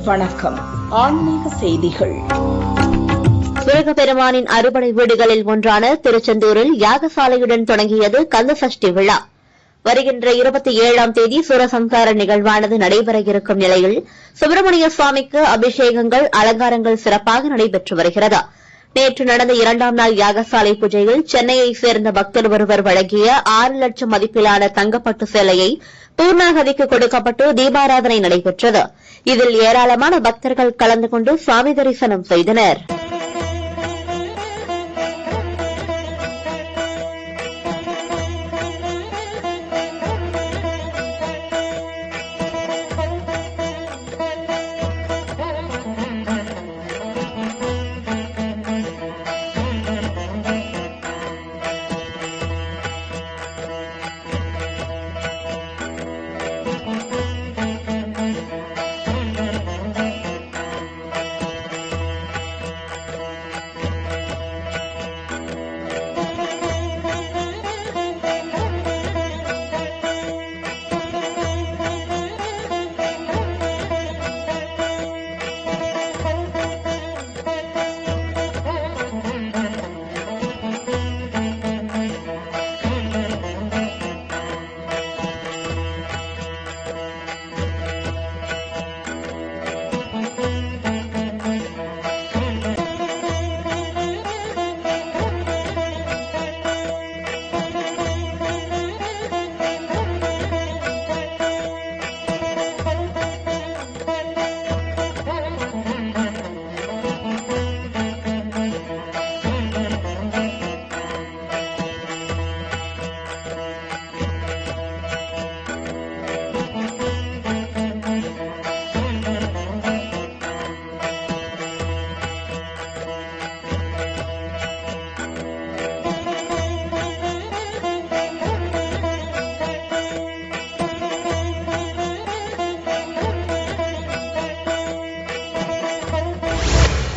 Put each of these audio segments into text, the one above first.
வணக்கம். ஆன்மீக செய்திகள். முருகப்பெருமானின் அறுபடை வீடுகளில் ஒன்றான திருச்செந்தூரில் யாகசாலையுடன் தொடங்கியது கந்தசஷ்டி விழா. வருகின்ற 27ஆம் தேதி சூரசம்ஹார நிகழ்வானது நடைபெற இருக்கும் நிலையில் சுப்பிரமணிய சுவாமிக்கு அபிஷேகங்கள், அலங்காரங்கள் சிறப்பாக நடைபெற்று வருகிறது. நேற்று நடந்த 2ஆம் நாள் யாகசாலை பூஜையில் சென்னையைச் சேர்ந்த பக்தர் ஒருவர் வழங்கிய 6 லட்சம் மதிப்பிலான தங்கப்பட்டு சேலையை பூர்ணாகதிக்கு கொடுக்கப்பட்டு தீபாராதனை நடைபெற்றது. இதில் ஏராளமான பக்தர்கள் கலந்து கொண்டு சுவாமி தரிசனம் செய்தனர்.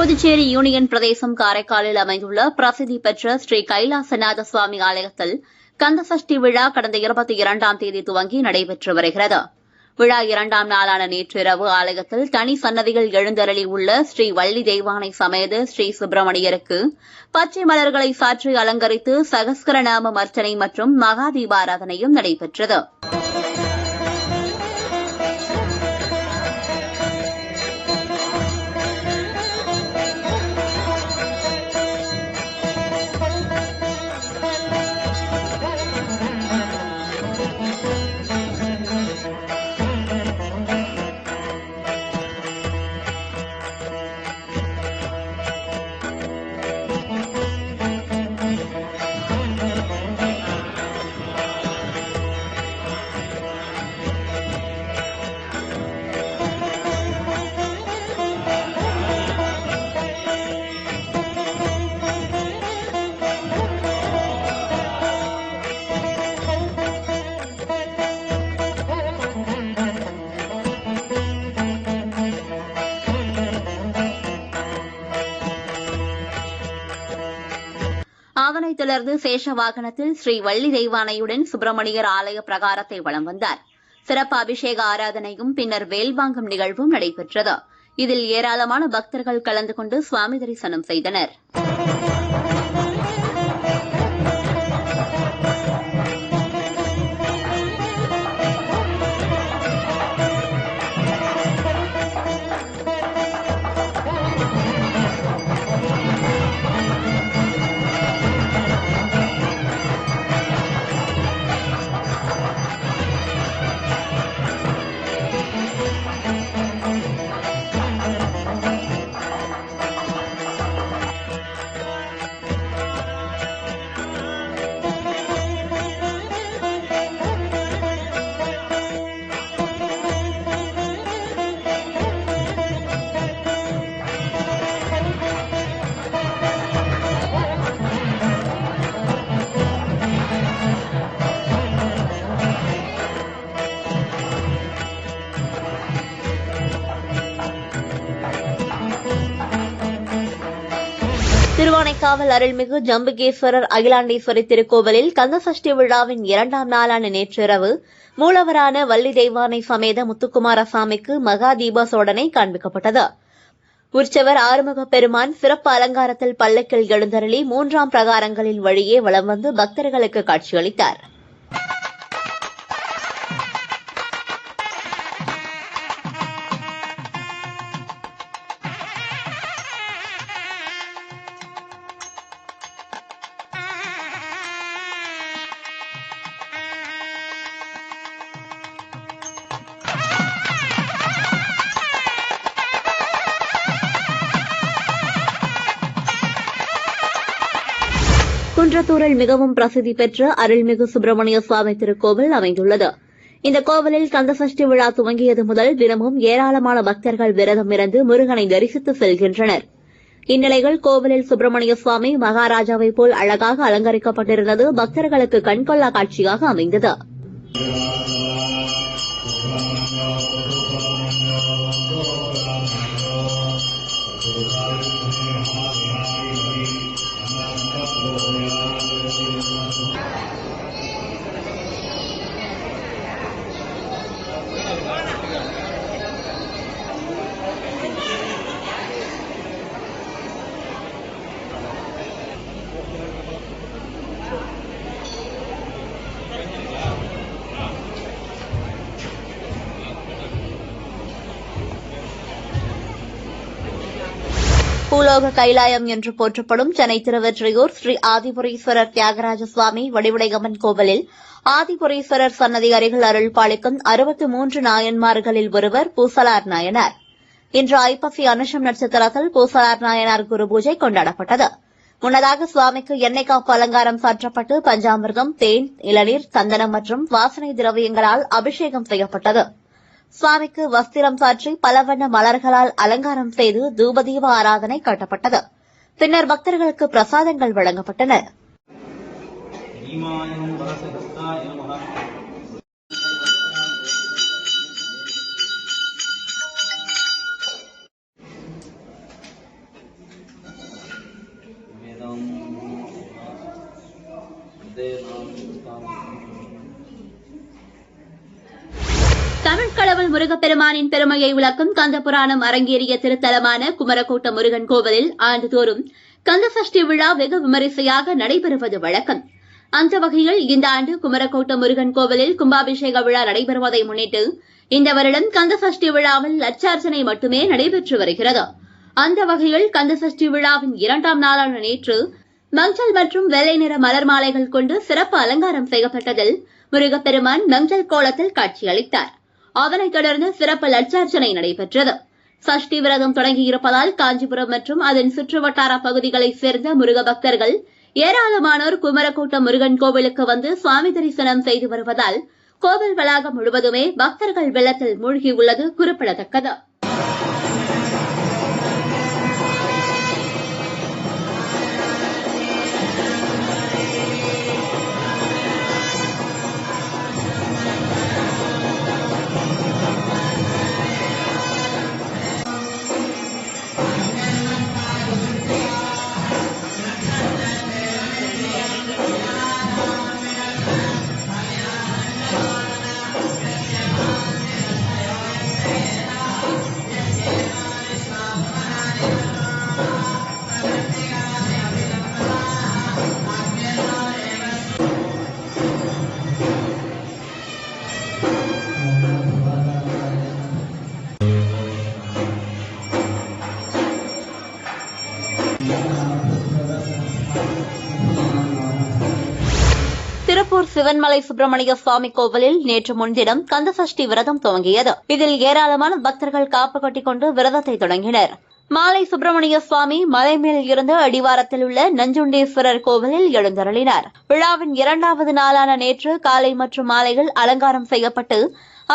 புதுச்சேரி யூனியன் பிரதேசம் காரைக்காலில் அமைந்துள்ள பிரசித்தி பெற்ற ஸ்ரீ கைலாசநாத சுவாமி ஆலயத்தில் கந்தசஷ்டி விழா கடந்த 22ஆம் தேதி துவங்கி நடைபெற்று வருகிறது. விழா 2ஆம் நாளான நேற்றிரவு ஆலயத்தில் தனி சன்னதிகள் எழுந்தருளி உள்ள ஸ்ரீ வள்ளி தெய்வானை சமேத ஸ்ரீ சுப்பிரமணியருக்கு பச்சை மலர்களை சாற்றி அலங்கரித்து சகஸ்கரநாம அர்ச்சனை மற்றும் மகா தீபாராதனையும் நடைபெற்றது. அதனைத் தொடர்ந்து சேஷ வாகனத்தில் ஸ்ரீ வள்ளி தெய்வானையுடன் சுப்பிரமணியர் ஆலய பிரகாரத்தை வலம் வந்தார். சிறப்பு அபிஷேக ஆராதனையும் பின்னர் வேல்வாங்கும் நிகழ்வும் நடைபெற்றது. இதில் ஏராளமான பக்தர்கள் கலந்து கொண்டு சுவாமி தரிசனம் செய்தனர். திருவானைக்காவல் அருள்மிகு ஜம்புகேஸ்வரர் அகிலாண்டேஸ்வரி திருக்கோவிலில் கந்தசஷ்டி விழாவின் 2ஆம் நாளான நேற்றிரவு மூலவரான வள்ளி தெய்வானை சமேத முத்துக்குமாரசாமிக்கு மகா தீப சோடனை காண்பிக்கப்பட்டது. உற்சவர் ஆறுமுக பெருமான் சிறப்பு அலங்காரத்தில் பல்லக்கில் எழுந்தருளி 3ஆம் பிரகாரங்களின் வழியே வலம் வந்து பக்தர்களுக்கு காட்சியளித்தார். குன்றத்தூரில் மிகவும் பிரசித்தி பெற்ற அருள்மிகு சுப்பிரமணிய சுவாமி திருக்கோவில் அமைந்துள்ளது. இந்த கோவிலில் கந்தசஷ்டி விழா துவங்கியது முதல் தினமும் ஏராளமான பக்தர்கள் விரதம் இருந்து முருகனை தரிசித்து செல்கின்றனர். இந்நிலையில் கோவிலில் சுப்பிரமணிய சுவாமி மகாராஜாவை போல் அழகாக அலங்கரிக்கப்பட்டிருந்தது பக்தர்களுக்கு கண்கொள்ளா காட்சியாக அமைந்தது. பூலோக கைலாயம் என்று போற்றப்படும் சென்னை திருவெற்றியூர் ஸ்ரீ ஆதிபுரீஸ்வரர் தியாகராஜ சுவாமி வடிவுடையம்மன் கோவிலில் ஆதிபுரீஸ்வரர் சன்னதி அருகில் அருள் பாலிக்கும் 63 நாயன்மார்களில் ஒருவர் பூசலார் நாயனார். இன்று ஐப்பசி அனுஷம் நட்சத்திரத்தில் பூசலார் நாயனார் குரு பூஜை கொண்டாடப்பட்டது. முன்னதாக சுவாமிக்கு எண்ணெய் காப்பு அலங்காரம் சாற்றப்பட்டு பஞ்சாமிர்தம், தேன், இளநீர், சந்தனம் மற்றும் வாசனை திரவியங்களால் அபிஷேகம் செய்யப்பட்டது. சுவாமிக்கு வஸ்திரம் சாற்றி பலவண்ண மலர்களால் அலங்காரம் செய்து தூபதீப ஆராதனை காட்டப்பட்டது. பின்னர் பக்தர்களுக்கு பிரசாதங்கள் வழங்கப்பட்டன. தமிழ்கடவுள் முருகப்பெருமானின் பெருமையை விளக்கும் கந்தபுராணம் அரங்கேறிய திருத்தலமான குமரக்கோட்ட முருகன் கோவிலில் ஆண்டுதோறும் கந்தசஷ்டி விழா வெகு விமரிசையாக நடைபெறுவது வழக்கம். அந்த வகையில் இந்த ஆண்டு குமரக்கோட்ட முருகன் கோவிலில் கும்பாபிஷேக விழா நடைபெறுவதை முன்னிட்டு இந்த வருடம் கந்தசஷ்டி விழாவில் லட்சார்ச்சனை மட்டுமே நடைபெற்று வருகிறது. அந்த வகையில் கந்தசஷ்டி விழாவின் 2ஆம் நாளான நேற்று மஞ்சள் மற்றும் வெள்ளை நிற மலர் மாலைகள் கொண்டு சிறப்பு அலங்காரம் செய்யப்பட்டதில் முருகப்பெருமான் மஞ்சள் கோலத்தில் காட்சியளித்தார். அதனைத் தொடர்ந்து சிறப்பு லட்சார்ச்சனை நடைபெற்றது. சஷ்டி விரதம் தொடங்கியிருப்பதால் காஞ்சிபுரம் மற்றும் அதன் சுற்றுவட்டார பகுதிகளைச் சேர்ந்த முருக பக்தர்கள் ஏராளமானோர் குமரக்கோட்ட முருகன் கோவிலுக்கு வந்து சுவாமி தரிசனம் செய்து வருவதால் கோவில் வளாகம் முழுவதுமே பக்தர்கள் வெள்ளத்தில் மூழ்கியுள்ளது குறிப்பிடத்தக்கது. திருப்பூர் சிவன்மலை சுப்பிரமணிய சுவாமி கோவிலில் நேற்று முன்தினம் கந்தசஷ்டி விரதம் துவங்கியது. இதில் ஏராளமான பக்தர்கள் காப்பு கட்டிக்கொண்டு விரதத்தை தொடங்கினர். மாலை சுப்பிரமணிய சுவாமி மலைமேல் இருந்த அடிவாரத்தில் உள்ள நஞ்சுண்டேஸ்வரர் கோவிலில் எழுந்தருளினார். விழாவின் 2வது நாளான நேற்று காலை மற்றும் மாலையில் அலங்காரம் செய்யப்பட்டு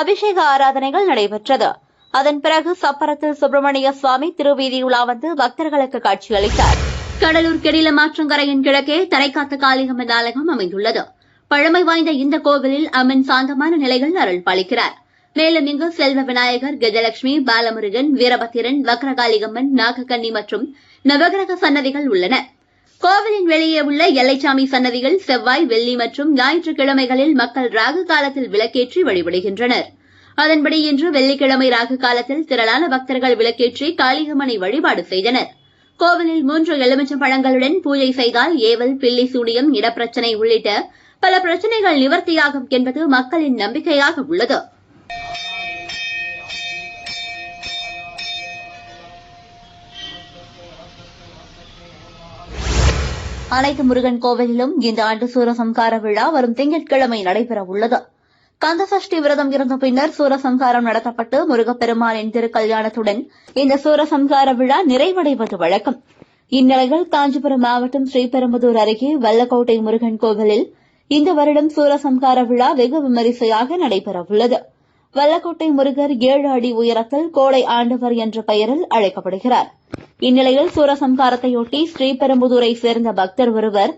அபிஷேக ஆராதனைகள் நடைபெற்றது. அதன் பிறகு சப்பரத்தில் சுப்பிரமணிய சுவாமி திருவீதி உலா வந்து பக்தர்களுக்கு காட்சியளித்தார். கடலூர் கெடிலமாற்றங்கரையின் கிழக்கே தரைக்காத்த காளியம்மன் ஆலயம் அமைந்துள்ளது. பழமை வாய்ந்த இந்த கோவிலில் அம்மன் சாந்தமான நிலையில் அருள் பாலிக்கிறார். மேலும் இங்கு செல்வ விநாயகர், கஜலட்சுமி, பாலமுருகன், வீரபத்திரன், வக்ரகாளியம்மன், நாகக்கன்னி மற்றும் நவகிரக சன்னதிகள் உள்ளன. கோவிலின் வெளியே உள்ள எல்லைச்சாமி சன்னதிகள் செவ்வாய், வெள்ளி மற்றும் ஞாயிற்றுக்கிழமைகளில் மக்கள் ராகு காலத்தில் விளக்கேற்றி வழிபடுகின்றனர். அதன்படி இன்று வெள்ளிக்கிழமை ராகு காலத்தில் திரளான பக்தர்கள் விளக்கேற்றி காளியம்மனை வழிபாடு செய்தனர். கோவிலில் 3 எலுமிச்சம் பழங்களுடன் பூஜை செய்தால் ஏவல், பில்லி சூனியம், இடப்பிரச்சினை உள்ளிட்ட பல பிரச்சினைகள் நிவர்த்தியாகும் என்பது மக்களின் நம்பிக்கையாக உள்ளது. அனைத்து முருகன் கோவிலிலும் இந்த ஆண்டு சூரசம்ஹார விழா வரும் திங்கட்கிழமை நடைபெற உள்ளது. கந்தசஷ்டி விரதம் இருந்த பின்னர் சூரசம்ஹாரம் நடத்தப்பட்டு முருகப்பெருமானின் திருக்கல்யாணத்துடன் இந்த சூரசம்ஹார விழா நிறைவடைவது வழக்கம். இந்நிலையில் காஞ்சிபுரம் மாவட்டம் ஸ்ரீபெரும்புதூர் அருகே வல்லக்கோட்டை முருகன் கோவிலில் இந்த வருடம் சூரசம்ஹார விழா வெகு விமரிசையாக நடைபெறவுள்ளது. வல்லக்கோட்டை முருகர் 7 அடி உயரத்தில் கோடை ஆண்டவர் என்ற பெயரில் அழைக்கப்படுகிறார். இந்நிலையில் சூரசம்ஹாரத்தையொட்டி ஸ்ரீபெரும்புதூரை சேர்ந்த பக்தர் ஒருவர்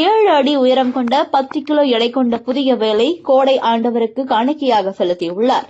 7 அடி உயரம் கொண்ட 10 கிலோ எடை கொண்ட புதிய வேலை கோடை ஆண்டவருக்கு காணிக்கையாக செலுத்தியுள்ளார்.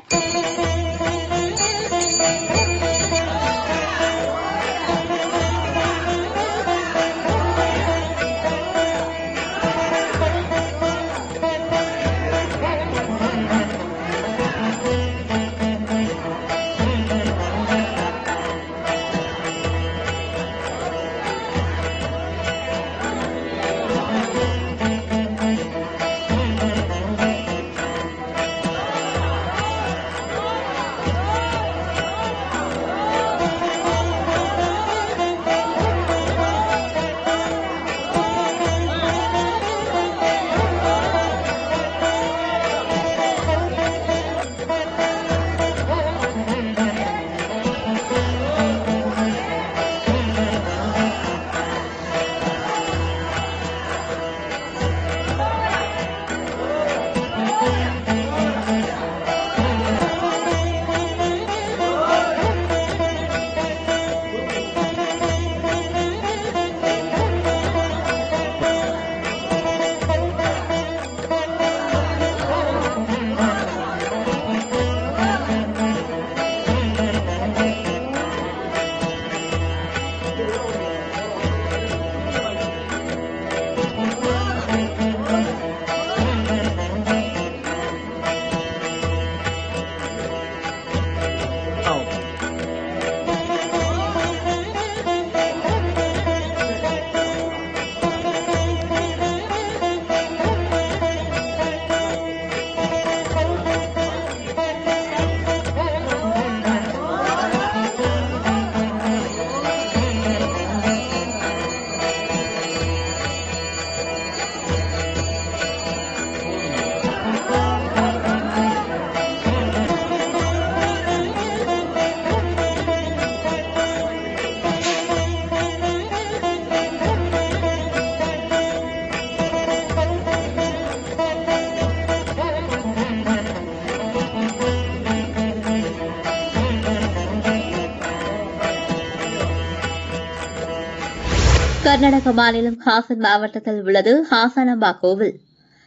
கர்நாடக மாநிலம் ஹாசன் மாவட்டத்தில் உள்ளது ஹாசனாம்பா கோவில்.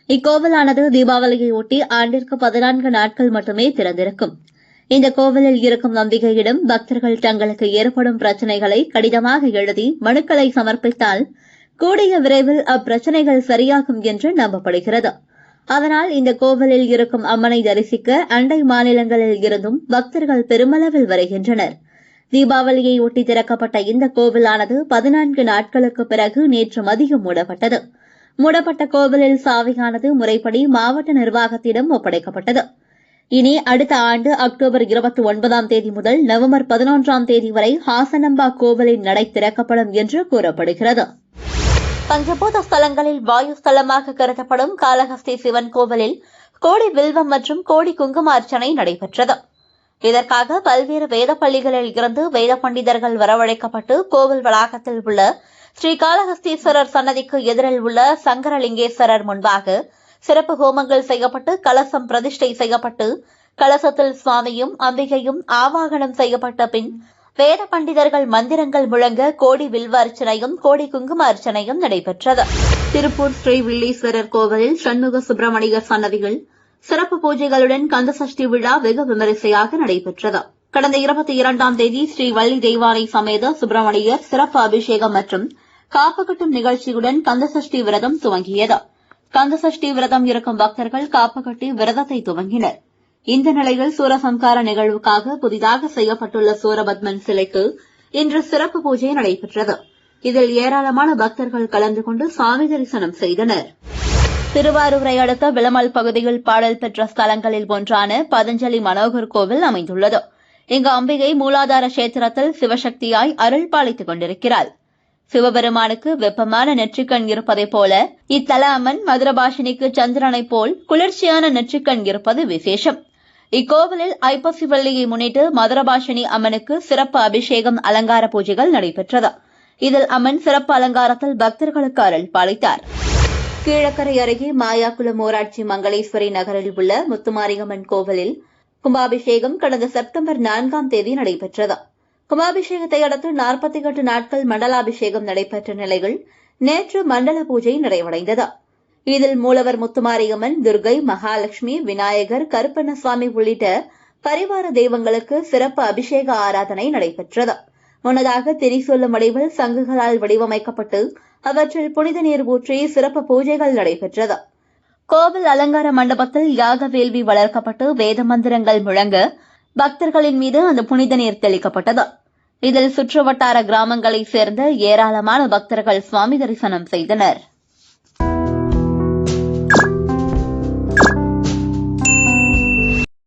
இக்கோவிலானது தீபாவளியை ஒட்டி ஆண்டிற்கு 14 நாட்கள் மட்டுமே திறந்திருக்கும். இந்த கோவிலில் இருக்கும் நம்பிக்கையிடம் பக்தர்கள் தங்களுக்கு ஏற்படும் பிரச்சினைகளை கடிதமாக எழுதி மனுக்களை சமர்ப்பித்தால் கூடிய விரைவில் அப்பிரச்சினைகள் சரியாகும் என்று நம்பப்படுகிறது. அதனால் இந்த கோவிலில் இருக்கும் அம்மனை தரிசிக்க அண்டை மாநிலங்களில் இருந்தும் பக்தர்கள் பெருமளவில் வருகின்றனர். தீபாவளியை ஒட்டி திறக்கப்பட்ட இந்த கோவிலானது 14 நாட்களுக்கு பிறகு நேற்று மதியம் மூடப்பட்டது. மூடப்பட்ட கோவிலில் சாவியானது முறைப்படி மாவட்ட நிர்வாகத்திடம் ஒப்படைக்கப்பட்டது. இனி அடுத்த ஆண்டு அக்டோபர் 29ஆம் தேதி முதல் நவம்பர் 11ஆம் தேதி வரை ஹாசனாம்பா கோவிலின் நடை திறக்கப்படும் என்று கூறப்படுகிறது. பஞ்சபூத ஸ்தலங்களில் வாயு ஸ்தலமாக கருதப்படும் காளஹஸ்தி சிவன் கோவிலில் கோடி வில்வம் மற்றும் கோடி குங்கும அர்ச்சனை நடைபெற்றது. இதற்காக பல்வேறு வேத பள்ளிகளில் இருந்து வேத பண்டிதர்கள் வரவழைக்கப்பட்டு கோவில் வளாகத்தில் உள்ள ஸ்ரீ காளஹஸ்தீஸ்வரர் சன்னதிக்கு எதிரில் உள்ள சங்கரலிங்கேஸ்வரர் முன்பாக சிறப்பு ஹோமங்கள் செய்யப்பட்டு கலசம் பிரதிஷ்டை செய்யப்பட்டு கலசத்தில் சுவாமியும் அம்பிகையும் ஆவாகனம் செய்யப்பட்ட பின் வேத பண்டிதர்கள் மந்திரங்கள் முழங்க கோடி வில்வ அர்ச்சனையும் கோடி குங்கும அர்ச்சனையும் நடைபெற்றது. திருப்பூர் ஸ்ரீ வில்லீஸ்வரர் கோவிலில் சண்முக சுப்பிரமணியர் சன்னதிகள் சிறப்பு பூஜைகளுடன் கந்தசஷ்டி விழா வெகு விமரிசையாக நடைபெற்றது. கடந்த 22ஆம் தேதி ஸ்ரீ வள்ளி தெய்வானை சமேத சுப்பிரமணியர் சிறப்பு அபிஷேகம் மற்றும் காப்பு கட்டும் நிகழ்ச்சியுடன் கந்தசஷ்டி விரதம் துவங்கியது. கந்தசஷ்டி விரதம் இருக்கும் பக்தர்கள் காப்பு கட்டி விரதத்தை துவங்கினர். இந்த நிலையில் சூரசம்கார நிகழ்வுக்காக புதிதாக செய்யப்பட்டுள்ள சூரபத்மன் சிலைக்கு இன்று சிறப்பு பூஜை நடைபெற்றது. இதில் ஏராளமான பக்தர்கள் கலந்து கொண்டு சாமி தரிசனம் செய்தனர். திருவாரூரை அடுத்த விளமல் பகுதியில் பாடல் பெற்ற ஸ்தலங்களில் ஒன்றான பதஞ்சலி மனோகர் கோவில் அமைந்துள்ளது. இங்கு அம்பிகை மூலாதார கஷேத்திரத்தில் சிவசக்தியாய் அருள் பாலித்துக் கொண்டிருக்கிறாள். சிவபெருமானுக்கு வெப்பமான நெற்றிக்கண் இருப்பதைப் போல இத்தல அம்மன் மதுரபாஷினிக்கு சந்திரனைப் போல் குளிர்ச்சியான நெற்றிக்கண் இருப்பது விசேஷம். இக்கோவிலில் ஐப்பசி வெள்ளியை முன்னிட்டு மதுரபாஷினி அம்மனுக்கு சிறப்பு அபிஷேகம் அலங்கார பூஜைகள் நடைபெற்றது. இதில் அம்மன் சிறப்பு அலங்காரத்தில் பக்தர்களுக்கு அருள் பாலித்தார். கீழக்கரை அருகே மாயாக்குளம் ஊராட்சி மங்களேஸ்வரி நகரில் உள்ள முத்துமாரியம்மன் கோவிலில் கும்பாபிஷேகம் கடந்த செப்டம்பர் 4ஆம் தேதி நடைபெற்றது. கும்பாபிஷேகத்தை அடுத்து 48 நாட்கள் மண்டலாபிஷேகம் நடைபெற்ற நிலையில் நேற்று மண்டல பூஜை நிறைவடைந்தது. இதில் மூலவர் முத்துமாரியம்மன், துர்கை, மகாலட்சுமி, விநாயகர், கருப்பண்ணசுவாமி உள்ளிட்ட பரிவார தெய்வங்களுக்கு சிறப்பு அபிஷேக ஆராதனை நடைபெற்றது. முன்னதாக திரிசூலம் வடிவில் சங்குகளால் வடிவமைக்கப்பட்டு அவற்றில் புனித நீர் ஊற்றி சிறப்பு பூஜைகள் நடைபெற்றது. கோவில் அலங்கார மண்டபத்தில் யாக வேள்வி வளர்க்கப்பட்டு வேத மந்திரங்கள் முழங்க பக்தர்களின் மீது அந்த புனித நீர் தெளிக்கப்பட்டது. இதில் சுற்றுவட்டார கிராமங்களைச் சேர்ந்த ஏராளமான பக்தர்கள் சுவாமி தரிசனம் செய்தனர்.